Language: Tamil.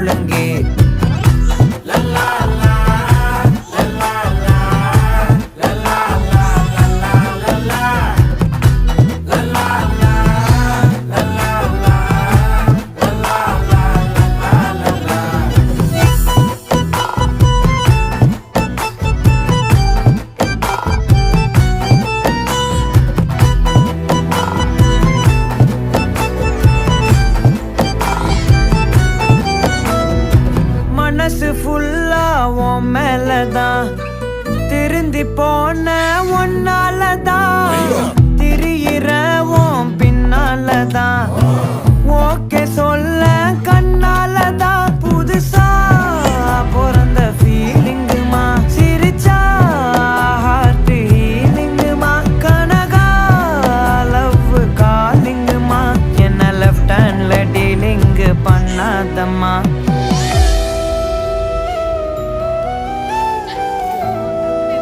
ஒழுங்கே. மனசு ஃபுல்லா உன் மேலதான், திருந்தி போன ஒன்னாலதான், திரியிற உன் பின்னாலதான், ஓகே சொல்ல கண்ணாலதான்,